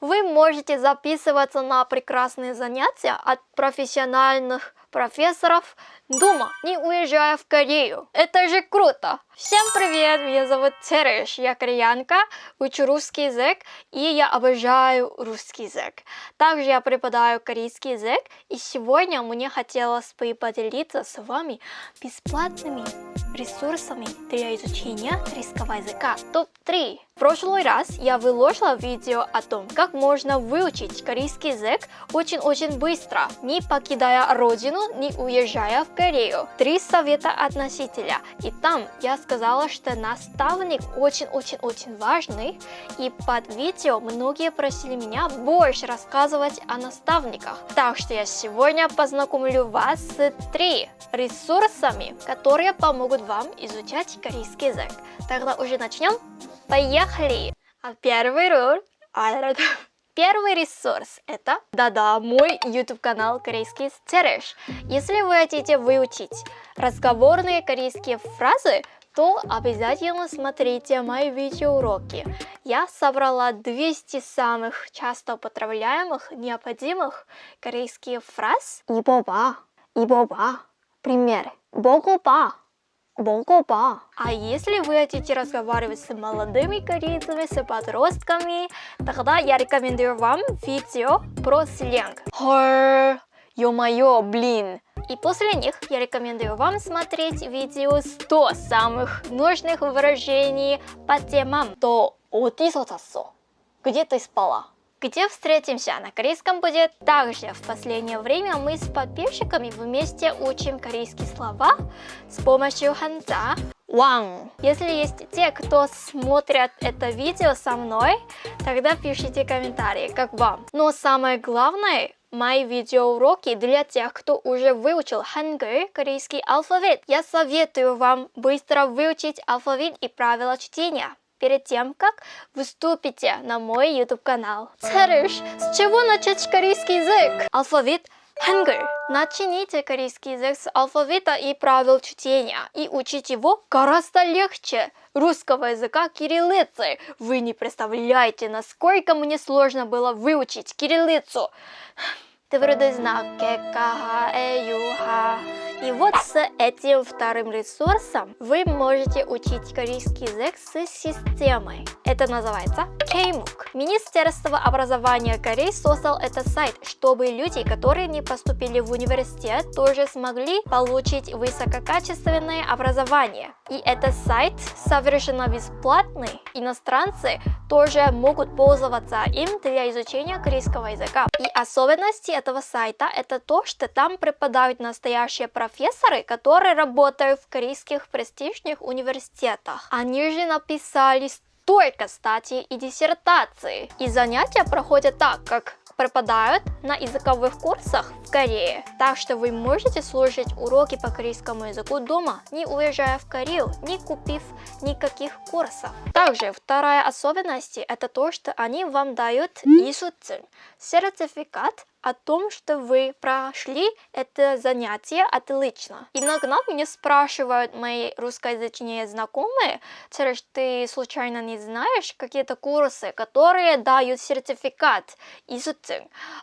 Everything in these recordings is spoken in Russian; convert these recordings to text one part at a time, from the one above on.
Вы можете записываться на прекрасные занятия от профессиональных профессоров дома, не уезжая в Корею. Это же круто! Всем привет! Меня зовут Тереш, я кореянка, учу русский язык, и я обожаю русский язык. Также я преподаю корейский язык, и сегодня мне хотелось бы поделиться с вами бесплатными ресурсами для изучения корейского языка. Топ-3. В прошлый раз я выложила видео о том, как можно выучить корейский язык очень-очень быстро, не покидая родину, не уезжая в Корею. 3 совета от носителя. И там я сказала, что наставник очень-очень-очень важный, и под видео многие просили меня больше рассказывать о наставниках. Так что я сегодня познакомлю вас с 3 ресурсами, которые помогут вам изучать корейский язык. Тогда уже начнем? Поехали! Первый ресурс – это мой YouTube канал корейский с Тереш. Если вы хотите выучить разговорные корейские фразы, то обязательно смотрите мои видеоуроки. Я собрала 200 самых часто употребляемых необходимых корейских фраз. 입어봐, пример, 먹어봐. А если вы хотите разговаривать с молодыми корейцами, с подростками, тогда я рекомендую вам видео про сленг. 헐, ё-моё, блин. И после них я рекомендую вам смотреть видео 100 самых нужных выражений по темам. 너 어디서 잤어? Где ты спала? Где встретимся? На корейском будет. Также в последнее время мы с подписчиками вместе учим корейские слова с помощью ханза. Ван. Если есть те, кто смотрят это видео со мной, тогда пишите комментарии, как вам. Но самое главное, мои видеоуроки для тех, кто уже выучил хангыль, корейский алфавит. Я советую вам быстро выучить алфавит и правила чтения перед тем, как выступите на мой YouTube канал. Тереш, с чего начать корейский язык? Алфавит хангыль. Начните корейский язык с алфавита и правил чтения, и учить его гораздо легче русского языка кириллицы. Вы не представляете, насколько мне сложно было выучить кириллицу. Твердый знак кекаха, эюха. И вот с этим вторым ресурсом вы можете учить корейский язык с системой. Это называется K-MOOC. Министерство образования Кореи создал этот сайт, чтобы люди, которые не поступили в университет, тоже смогли получить высококачественное образование. И этот сайт совершенно бесплатный. Иностранцы тоже могут пользоваться им для изучения корейского языка. И особенности этого сайта – это то, что там преподают настоящие профессоры, которые работают в корейских престижных университетах. Они же написали столько статей и диссертаций. И занятия проходят так, как преподают на языковых курсах в Корее. Так что вы можете слушать уроки по корейскому языку дома, не уезжая в Корею, не купив никаких курсов. Также вторая особенность – это то, что они вам дают 이수증, сертификат о том, что вы прошли это занятие отлично. Иногда меня спрашивают мои русскоязычные знакомые, Тереш, ты случайно не знаешь какие-то курсы, которые дают сертификат 이수증?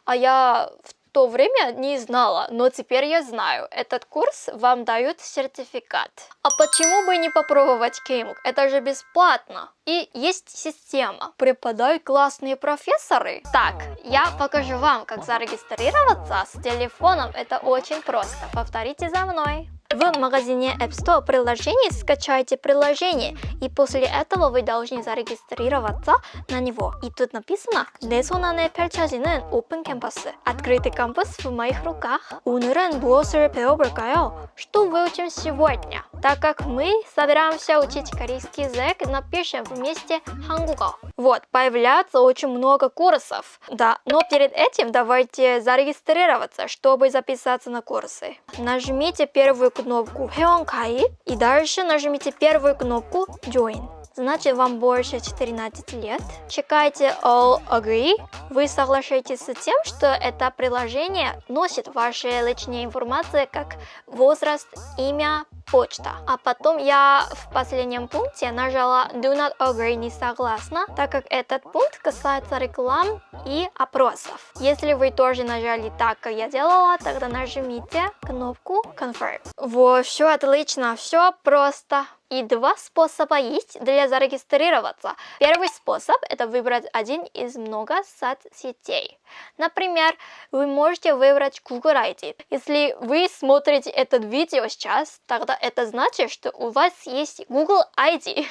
А я в то время не знала, но теперь я знаю. Этот курс вам дают сертификат. А почему бы не попробовать K-MOOC? Это же бесплатно. И есть система. Преподают классные профессоры. Так, я покажу вам, как зарегистрироваться с телефоном. Это очень просто. Повторите за мной. В магазине App Store приложений скачайте приложение, и после этого вы должны зарегистрироваться на него. И тут написано 내 손 안에 펼쳐지는 오픈 캠퍼스. Открытый кампус в моих руках. 오늘은 무엇을 배워볼까요? Что выучим сегодня? Так как мы собираемся учить корейский язык, напишем вместе 한국어. Вот, появляется очень много курсов. Да, но перед этим давайте зарегистрироваться, чтобы записаться на курсы. Нажмите первую кнопку 회원 가입 и дальше нажмите первую кнопку Join. значит вам больше 14 лет. Чекайте All Agree. Вы соглашаетесь с тем, что это приложение носит ваши личные информации, как возраст, имя, почта. А потом я в последнем пункте нажала Do not agree, не согласна, так как этот пункт касается реклам и опросов. Если вы тоже нажали так, как я делала, тогда нажмите кнопку Confirm. Вот, все отлично, все просто. И два способа есть для зарегистрироваться. Первый способ – это выбрать один из много соцсетей. Например, вы можете выбрать Google ID. Если вы смотрите это видео сейчас, тогда это значит, что у вас есть Google ID.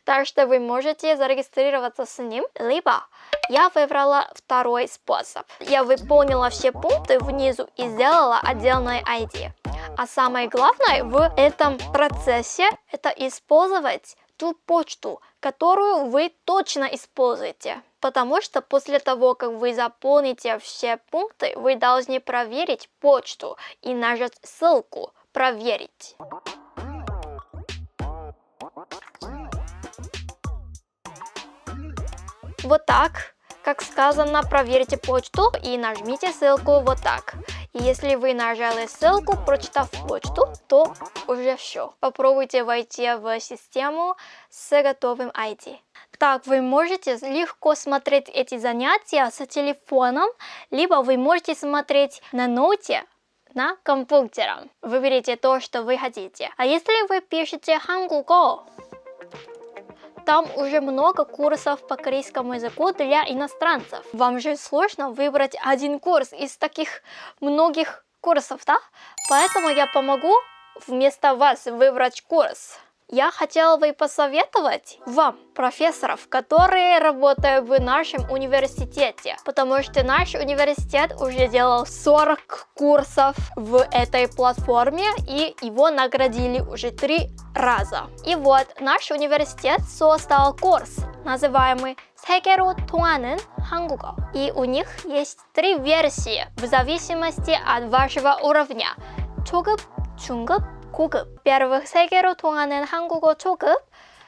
Так что вы можете зарегистрироваться с ним, либо я выбрала второй способ. Я выполнила все пункты внизу и сделала отдельное ID. А самое главное в этом процессе – это использовать ту почту, которую вы точно используете. Потому что после того, как вы заполните все пункты, вы должны проверить почту и нажать ссылку «Проверить». Вот так. Как сказано, проверьте почту и нажмите ссылку вот так. И если вы нажали ссылку, прочитав почту, то уже все. Попробуйте войти в систему с готовым ID. Так, вы можете легко смотреть эти занятия с телефоном, либо вы можете смотреть на ноуте, на компьютере. Выберите то, что вы хотите. А если вы пишете 한국어, там уже много курсов по корейскому языку для иностранцев. Вам же сложно выбрать один курс из таких многих курсов, да? Поэтому я помогу вместо вас выбрать курс. Я хотела бы посоветовать вам профессоров, которые работают в нашем университете, потому что наш университет уже делал 40 курсов в этой платформе, и его наградили уже 3 раза. И вот наш университет создал курс, называемый 세계로 통하는 한국어. И у них есть 3 версии в зависимости от вашего уровня. 초급, 중급, 고급. Во-первых, 세계로 통하는 한국어 초급.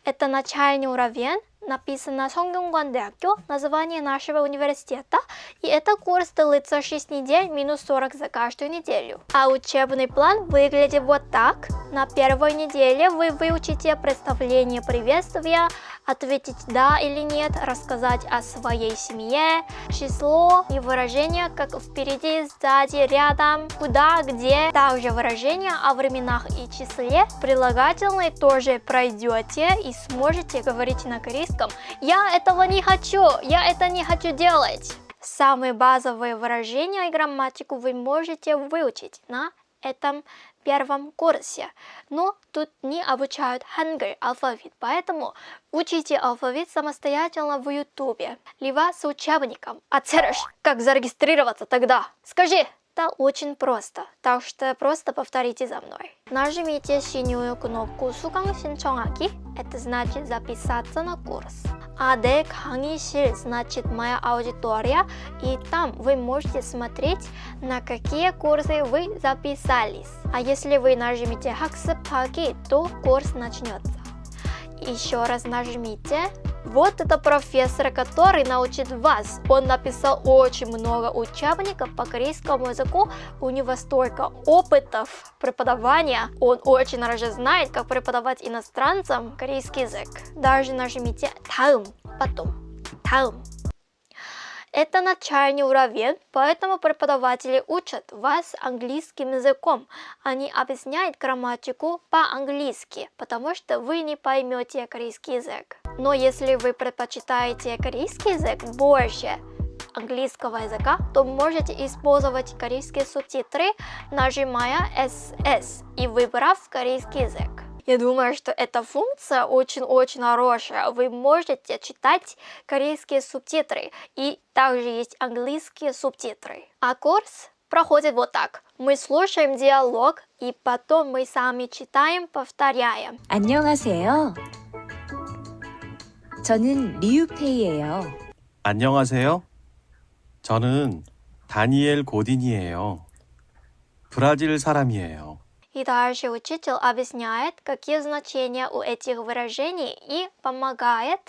Это начальный уровень. Написано Сонгюнгван-대학교, название нашего университета. И это курс длится 6 недель, минус 40 за каждую неделю. А учебный план выглядит вот так. На первой неделе вы выучите представление приветствия, ответить да или нет, рассказать о своей семье, число и выражения, как впереди, сзади, рядом, куда, где. Также выражения о временах и числе. Прилагательные тоже пройдете и сможете говорить на корейском. Я этого не хочу, я это не хочу делать. Самые базовые выражения и грамматику вы можете выучить на этом первом курсе. Но тут не обучают хангыль алфавит, поэтому учите алфавит самостоятельно в ютубе, либо с учебником. А Цереш, как зарегистрироваться тогда? Скажи! Это очень просто, так что просто повторите за мной. Нажмите синюю кнопку 수강 신청하기, это значит записаться на курс. А 내 강의실 значит моя аудитория, и там вы можете смотреть, на какие курсы вы записались. А если вы нажмете 학습하기, то курс начнется. Еще раз нажмите. Вот это профессор, который научит вас. Он написал очень много учебников по корейскому языку. У него столько опытов преподавания. Он очень хорошо знает, как преподавать иностранцам корейский язык. Даже нажмите 다음, потом 다음. Это начальный уровень, поэтому преподаватели учат вас английским языком. Они объясняют грамматику по-английски, потому что вы не поймете корейский язык. Но если вы предпочитаете корейский язык больше английского языка, то можете использовать корейские субтитры, нажимая SS и выбрав корейский язык. Я думаю, что эта функция очень-очень хорошая. Вы можете читать корейские субтитры, и также есть английские субтитры. А курс проходит вот так. Мы слушаем диалог, и потом мы сами читаем, повторяем. 안녕하세요. 저는 리우페이예요. 안녕하세요. 저는 다니엘 고딘이에요. 브라질 사람이에요. И дальше учитель объясняет, какие значения у этих выражений и помогает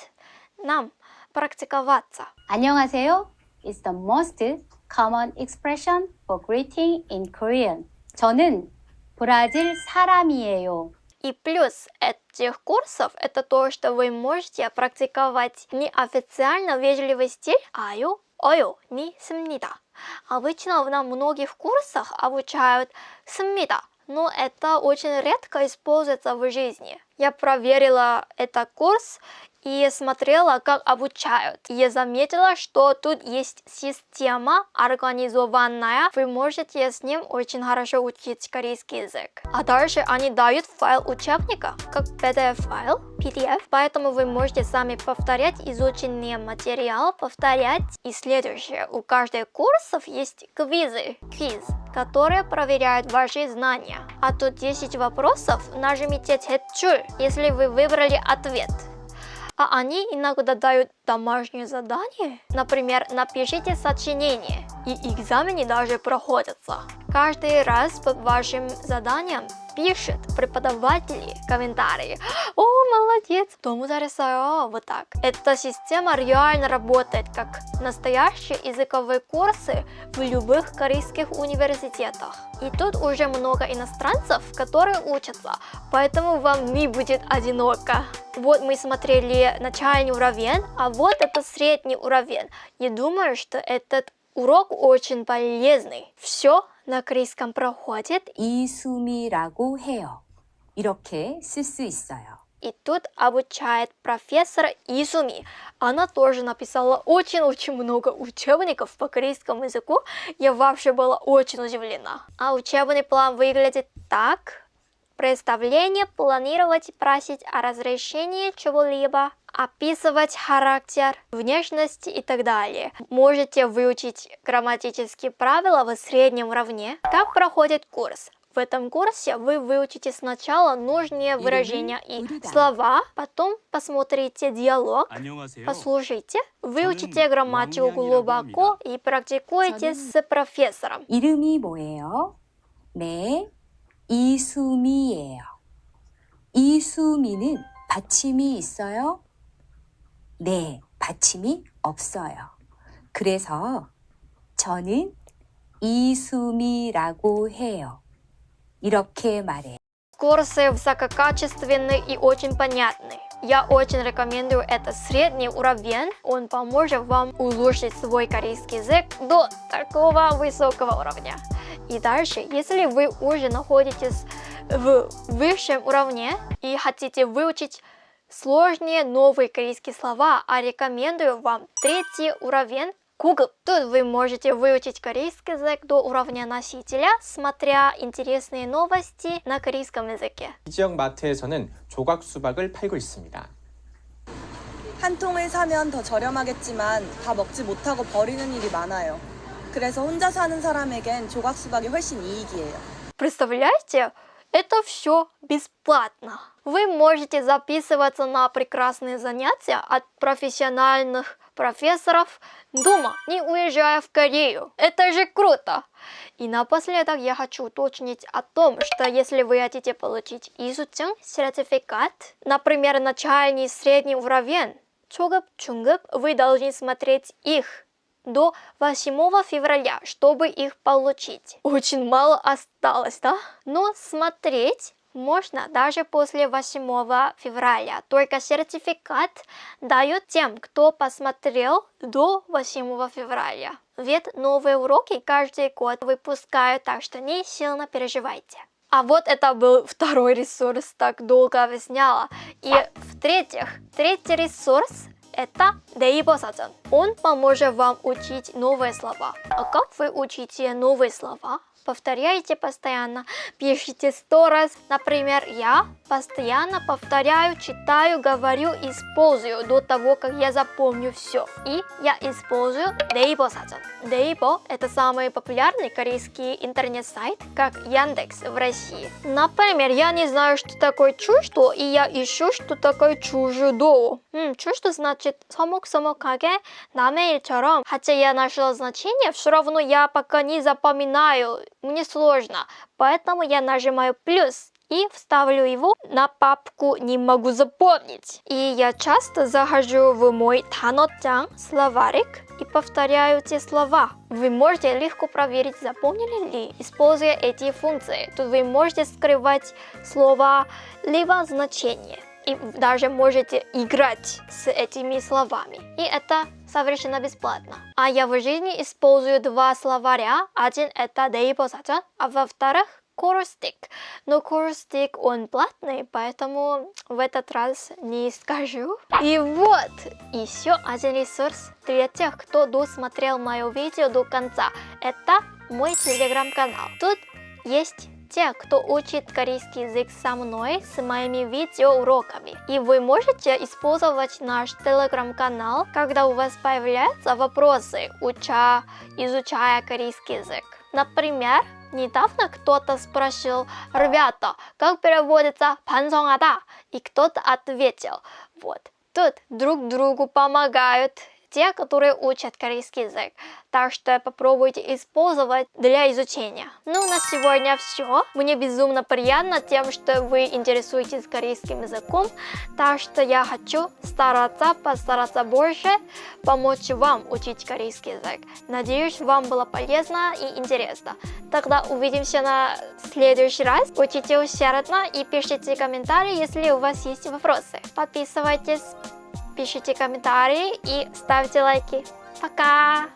нам практиковаться. 안녕하세요 is the most common expression for greeting in Korean. 저는 브라질 사람이에요. И плюс этих курсов это то, что вы можете практиковать неофициально вежливый стиль 아요, 어요, 니, 습니다. Обычно на многих курсах обучают 습니다, но это очень редко используется в жизни. Я проверила этот курс и смотрела, как обучают. Я заметила, что тут есть система организованная. Вы можете с ним очень хорошо учить корейский язык. А дальше они дают файл учебника, как PDF-файл, PDF. Поэтому вы можете сами повторять изученный материал, повторять. И следующее. У каждого курсов есть квизы, которые проверяют ваши знания. А тут 10 вопросов. Нажмите «Тетчуль», если вы выбрали ответ. А они иногда дают домашнее задание. Например, напишите сочинение. И экзамены даже проходятся. Каждый раз под вашим заданием пишет преподаватели комментарии. О, молодец! 너무 잘했어요. Вот так. Эта система реально работает как настоящие языковые курсы в любых корейских университетах. И тут уже много иностранцев, которые учатся, поэтому вам не будет одиноко. Вот мы смотрели начальный уровень, а вот это средний уровень. Я думаю, что этот урок очень полезный. Все на корейском проходит. 이수미라고 해요. 이렇게 쓸 수 있어요. И тут обучает профессор Изуми. Она тоже написала очень-очень много учебников по корейскому языку. Я вообще была очень удивлена. А учебный план выглядит так. Представление, планировать, просить о разрешении чего-либо, описывать характер, внешность и так далее. Можете выучить грамматические правила в среднем уровне. Как проходит курс? В этом курсе вы выучите сначала нужные выражения и слова, потом посмотрите диалог, послушайте, выучите грамматику глубоко и практикуйте с профессором. 이름이 뭐예요? 네, 이수미예요. 이수미는 받침이 있어요? 네, 받침이 없어요. 그래서 저는 이수미라고 해요. 이렇게 말해요. Курсы высококачественные и очень понятные. Я очень рекомендую это средний уровень. Он поможет вам улучшить свой корейский язык до такого высокого уровня. И дальше, если вы уже находитесь в высшем уровне и хотите выучить сложные новые корейские слова, а рекомендую вам третий уровень Google. Тут вы можете выучить корейский язык до уровня носителя, смотря интересные новости на корейском языке. 이 지역 마트에서는 조각 수박을 팔고 있습니다. 한 통을 사면 더 저렴하겠지만 다 먹지 못하고 버리는 일이 많아요. 그래서 혼자 사는 사람에겐 조각 수박이 훨씬 이익이에요. Представляете? Это все бесплатно. Вы можете записываться на прекрасные занятия от профессиональных профессоров дома, не уезжая в Корею. Это же круто! И напоследок я хочу уточнить о том, что если вы хотите получить изучен, сертификат, например, начальный и средний уровень, 초급, 중급, вы должны смотреть их до 8 февраля, чтобы их получить. Очень мало осталось, да? Но смотреть можно даже после 8 февраля. Только сертификат дают тем, кто посмотрел до 8 февраля. Ведь новые уроки каждый год выпускают, так что не сильно переживайте. А вот это был второй ресурс, так долго объясняла. И в-третьих, третий ресурс это 네이버 사전. Он поможет вам учить новые слова. А как вы учите новые слова? Повторяйте постоянно, пишите 100 раз. Например, я постоянно повторяю, читаю, говорю, использую до того, как я запомню все. И я использую 네이버 사전. 네이버 – это самый популярный корейский интернет-сайт, как Яндекс в России. Например, я не знаю, что такое чуждо, и я ищу, что такое чуждо. чуждо значит 서먹서먹하게 남의 일처럼. Хотя я нашла значение, все равно я пока не запоминаю мне сложно, поэтому я нажимаю плюс и вставлю его на папку «Не могу запомнить». И я часто захожу в мой 단어장, словарик, и повторяю те слова. Вы можете легко проверить, запомнили ли, используя эти функции. Тут вы можете скрывать слова либо значение. И даже можете играть с этими словами. И это совершенно бесплатно. А я в жизни использую два словаря. Один это 네이버 사전, а во-вторых Corelstick. Но Corelstick он платный, поэтому в этот раз не скажу. И вот еще один ресурс для тех, кто досмотрел мое видео до конца. Это мой телеграм-канал. Тут есть те, кто учит корейский язык со мной, с моими видеоуроками. И вы можете использовать наш телеграм-канал, когда у вас появляются вопросы, изучая корейский язык. Например, недавно кто-то спросил: «Ребята, как переводится 반성하다?» И кто-то ответил. Вот. Тут друг другу помогают те, которые учат корейский язык. Так что попробуйте использовать для изучения. Ну, на сегодня все. Мне безумно приятно тем, что вы интересуетесь корейским языком. Так что я хочу постараться больше помочь вам учить корейский язык. Надеюсь, вам было полезно и интересно. Тогда увидимся на следующий раз. Учите усердно и пишите комментарии, если у вас есть вопросы. Подписывайтесь, пишите комментарии и ставьте лайки. Пока!